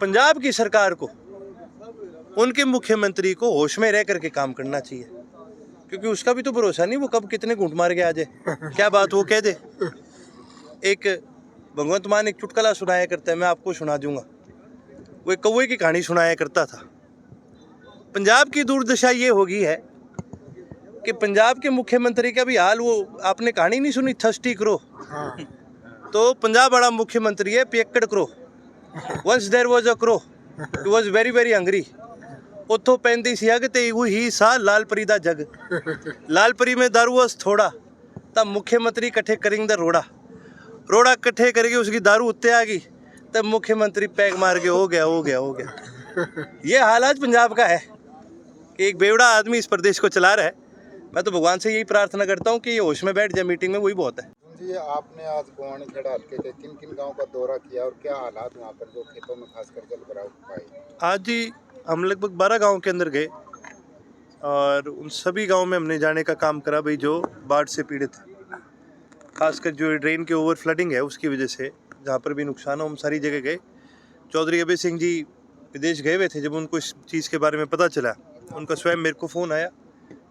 पंजाब की सरकार को उनके मुख्यमंत्री को होश में रह करके काम करना चाहिए, क्योंकि उसका भी तो भरोसा नहीं वो कब कितने घूंट मार के आ जाए, क्या बात वो कह दे। एक भगवंत मान एक चुटकुला सुनाया करता है, मैं आपको सुना दूंगा। वो एक कौवे की कहानी सुनाया करता था। पंजाब की दुर्दशा ये हो गई है कि पंजाब के मुख्यमंत्री का भी हाल, वो आपने कहानी नहीं सुनी थर्स्टी क्रो? तो पंजाब बड़ा मुख्यमंत्री है पियक्कड़ crow. Once there was a crow, he was very very hungry. उतो पैंती सी अग ते ही सा लाल परी दा जग। लाल परी में दारू वस थोड़ा, तब मुख्यमंत्री कट्ठे करेंगे रोड़ा। रोड़ा कट्ठे करके उसकी दारू उत्ते आ गई, तब मुख्यमंत्री पैग मार के हो गया हो गया हो गया। ये हाल आज पंजाब का है कि एक बेवड़ा आदमी इस प्रदेश को चला रहा है। मैं तो भगवान से यही प्रार्थना करता हूँ कि ये होश में बैठ जाए मीटिंग में, वही बहुत है। जी, आपने आज गोवानी खेड़ा हल्के के किन किन गांव का दौरा किया और क्या हालात वहाँ पर जो खेतों में खासकर जल भराव पाए? आज ही हम लगभग 12 गांव के अंदर गए और उन सभी गांव में हमने जाने का काम करा भाई जो बाढ़ से पीड़ित है, खासकर जो ड्रेन के ओवर फ्लडिंग है उसकी वजह से जहाँ पर भी नुकसान हो हम सारी जगह गए। चौधरी अभय सिंह जी विदेश गए हुए थे, जब उनको इस चीज़ के बारे में पता चला उनका स्वयं मेरे को फ़ोन आया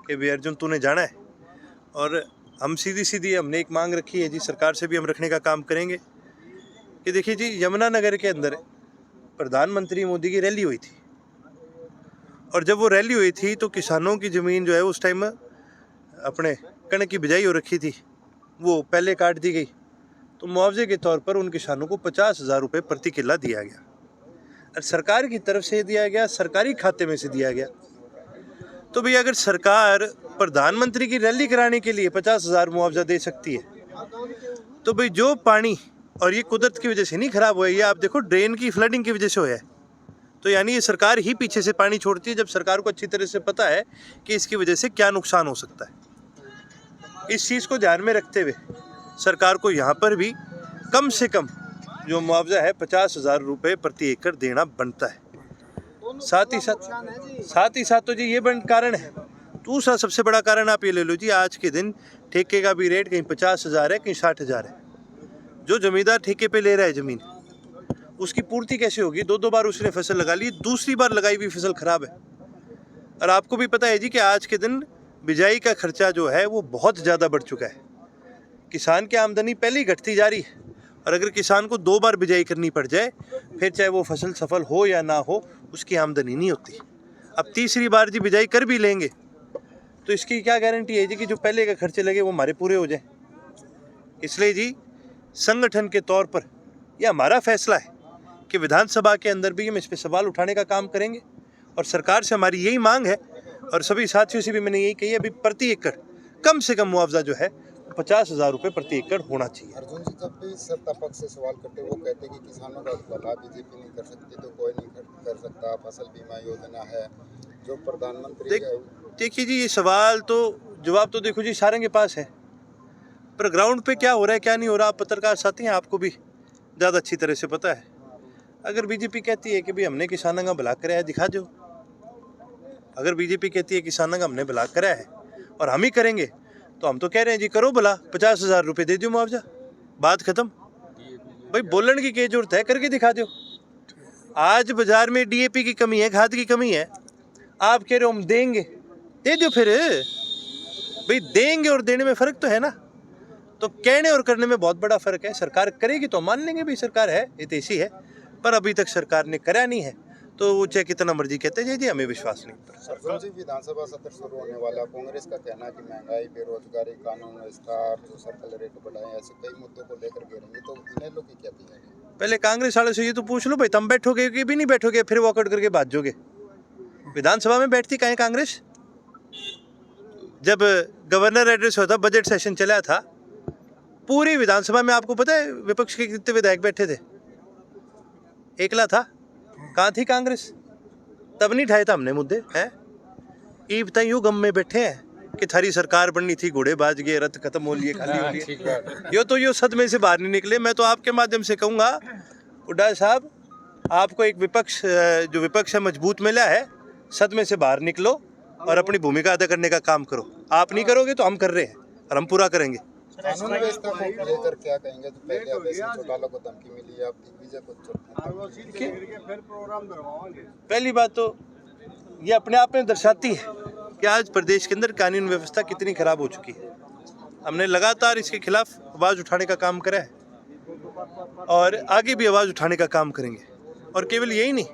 कि भाई अर्जुन तूने जाना है। और हम सीधी हमने एक मांग रखी है जी, सरकार से भी हम रखने का काम करेंगे कि देखिए जी, यमुनानगर के अंदर प्रधानमंत्री मोदी की रैली हुई थी और जब वो रैली हुई थी तो किसानों की ज़मीन जो है उस टाइम अपने कणक की बिजाई हो रखी थी, वो पहले काट दी गई। तो मुआवजे के तौर पर उन किसानों को 50,000 रुपये प्रति किला दिया गया और सरकार की तरफ से दिया गया, सरकारी खाते में से दिया गया। तो भैया अगर सरकार प्रधानमंत्री की रैली कराने के लिए 50,000 मुआवजा दे सकती है, तो भाई जो पानी, और ये कुदरत की वजह से नहीं खराब हुआ है, ये आप देखो ड्रेन की फ्लडिंग की वजह से हुआ है। तो यानी ये सरकार ही पीछे से पानी छोड़ती है, जब सरकार को अच्छी तरह से पता है कि इसकी वजह से क्या नुकसान हो सकता है। इस चीज़ को ध्यान में रखते हुए सरकार को यहाँ पर भी कम से कम जो मुआवजा है 50,000 रुपये प्रति एकड़ देना बनता है। साथ ही साथ तो जी ये बड़ा कारण है। दूसरा सबसे बड़ा कारण आप ये ले लो जी, आज के दिन ठेके का भी रेट कहीं 50,000 है, कहीं 60,000 है। जो जमींदार ठेके पे ले रहा है ज़मीन, उसकी पूर्ति कैसे होगी? दो बार उसने फसल लगा ली, दूसरी बार लगाई हुई फसल खराब है। और आपको भी पता है जी कि आज के दिन बिजाई का खर्चा जो है वो बहुत ज़्यादा बढ़ चुका है। किसान की आमदनी पहले ही घटती जा रही है और अगर किसान को 2 बार बिजाई करनी पड़ जाए, फिर चाहे वो फसल सफल हो या ना हो, उसकी आमदनी नहीं होती। अब तीसरी बार जी बिजाई कर भी लेंगे तो इसकी क्या गारंटी है जी कि जो पहले के खर्चे लगे वो हमारे पूरे हो जाए। इसलिए जी संगठन के तौर पर यह हमारा फैसला है कि विधानसभा के अंदर भी हम इस पर सवाल उठाने का काम करेंगे और सरकार से हमारी यही मांग है और सभी साथियों से भी मैंने यही कही है, अभी प्रति एकड़ कम से कम मुआवजा जो है 50,000 रुपये प्रति एकड़ होना चाहिए। अर्जुन जी, जब भी सत्ता पक्ष से सवाल करते वो कहते कि किसानों का भला बीजेपी नहीं कर सकती तो कोई नहीं कर सकता, फसल बीमा योजना है जो प्रधानमंत्री। देखिए जी, ये सवाल तो जवाब तो देखो जी सारे के पास है, पर ग्राउंड पे क्या हो रहा है क्या नहीं हो रहा, आप पत्रकार साथी हैं, आपको भी ज़्यादा अच्छी तरह से पता है। अगर बीजेपी कहती है कि भाई हमने किसानों का भला कराया, दिखा दो। अगर बीजेपी कहती है किसानों का हमने भला कराया है और हम ही करेंगे, तो हम तो कह रहे हैं जी करो भला, 50,000 रुपये दे दो मुआवजा, बात खत्म। भाई बोलने की क्या जरूरत है, करके दिखा दो। आज बाजार में DAP की कमी है, खाद की कमी है, आप कह रहे हो हम देंगे, दे दो फिर। भाई देंगे और देने में फ़र्क तो है ना, तो कहने और करने में बहुत बड़ा फ़र्क है। सरकार करेगी तो मान लेंगे भाई सरकार है, ये तो ऐसी है, पर अभी तक सरकार ने करा नहीं है, तो वो चाहे कितना मर्जी कहते हैं जी हमें विश्वास नहीं। अर्जुन जी, विधानसभा सत्र शुरू होने वाला, कांग्रेस का कहना है कि महंगाई, बेरोजगारी, कानून विस्तार, जो सर्कल रेट बढ़ाए, ऐसे कई मुद्दों को लेकर घेरेंगे, तो इन्हें लोग की क्या तैयारी है? पहले कांग्रेस वाले से ये तो पूछ लो भाई, तुम बैठोगे कि भी नहीं बैठोगे, फिर वॉकआउट करके भाग जाओगे। विधानसभा में बैठती कहीं कांग्रेस? जब गवर्नर एड्रेस होता, बजट सेशन चला था, पूरी विधानसभा में आपको पता है विपक्ष के कितने विधायक बैठे थे? एकला था। कहाँ थी कांग्रेस? तब नहीं उठाया था हमने मुद्दे हैं। ये बताइए यूँ गम में बैठे हैं कि थारी सरकार बननी थी, घोड़े बाज गए, रथ खत्म हो लिए, खाली हो लिए। यो सदमे से बाहर नहीं निकले। मैं तो आपके माध्यम से कहूँगा हुड्डा साहब, आपको एक जो विपक्ष है मजबूत मिला है, सदमे से बाहर निकलो और अपनी भूमिका अदा करने का काम करो। आप नहीं करोगे तो हम कर रहे हैं और हम पूरा करेंगे। कानून व्यवस्था को लेकर क्या कहेंगे? तो पहले अवैध चौटाला को धमकी मिली, अब दिग्विजय को पहली बात तो ये अपने आप में दर्शाती है कि आज प्रदेश के अंदर कानून व्यवस्था कितनी खराब हो चुकी है। हमने लगातार इसके खिलाफ आवाज़ उठाने का काम करा है और आगे भी आवाज़ उठाने का काम करेंगे। और केवल यही नहीं,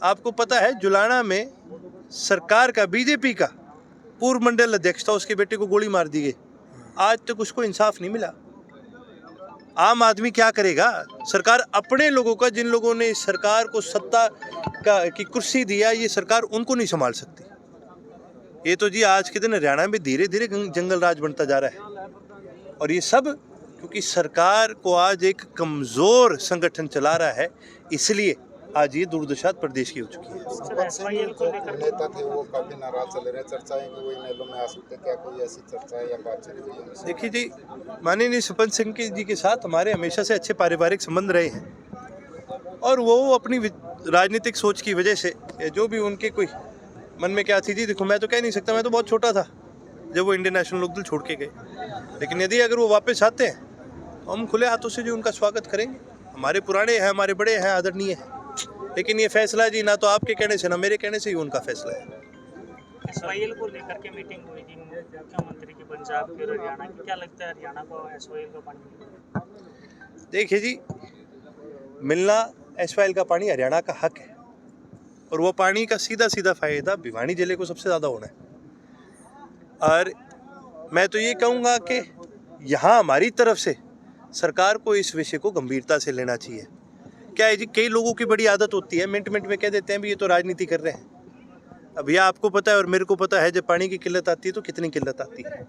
आपको पता है जुलाना में सरकार का, बीजेपी का पूर्व मंडल अध्यक्ष था, उसके बेटे को गोली मार दी गई। आज तक उसको इंसाफ नहीं मिला। आम आदमी क्या करेगा? सरकार अपने लोगों का, जिन लोगों ने इस सरकार को सत्ता की कुर्सी दिया, ये सरकार उनको नहीं संभाल सकती। ये तो जी आज के दिन हरियाणा में धीरे धीरे जंगल राज बनता जा रहा है। और ये सब क्योंकि सरकार को आज एक कमजोर संगठन चला रहा है, इसलिए आज ये दुर्दशा प्रदेश की हो चुकी है। नेता थे वो काफी नाराज चल रहे, चर्चाएं कि वो इनेलो में आ सकते, क्या कोई ऐसी चर्चा या बात चल रही है? देखिए जी, माननीय सरपंच सिंह जी के साथ हमारे हमेशा से अच्छे पारिवारिक संबंध रहे हैं और वो अपनी राजनीतिक सोच की वजह से जो भी उनके कोई मन में क्या थी जी, देखो मैं तो कह नहीं सकता, मैं तो बहुत छोटा था जब वो इंडियन नेशनल लोकदल छोड़ के गए। लेकिन यदि अगर वो वापस आते हैं तो हम खुले हाथों से जो उनका स्वागत करेंगे। हमारे पुराने हैं, हमारे बड़े हैं, आदरणीय हैं। लेकिन ये फैसला जी ना तो आपके कहने से ना मेरे कहने से ही उनका फैसला है। एसवाईएल को लेकर के मीटिंग हुई थी मुख्यमंत्री की पंजाब की और हरियाणा की, क्या लगता है हरियाणा को एसवाईएल का पानी मिलेगा? देखिए जी, मिलना एसवाईएल का पानी हरियाणा का हक है और वो पानी का सीधा सीधा फायदा भिवानी जिले को सबसे ज़्यादा होना है। और मैं तो ये कहूँगा कि यहाँ हमारी तरफ से सरकार को इस विषय को गंभीरता से लेना चाहिए। क्या है जी, कई लोगों की बड़ी आदत होती है, मिनट मिनट में कह देते हैं भी ये तो राजनीति कर रहे हैं। अब यह आपको पता है और मेरे को पता है, जब पानी की किल्लत आती है तो कितनी किल्लत आती है।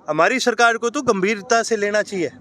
हमारी सरकार को तो गंभीरता से लेना चाहिए।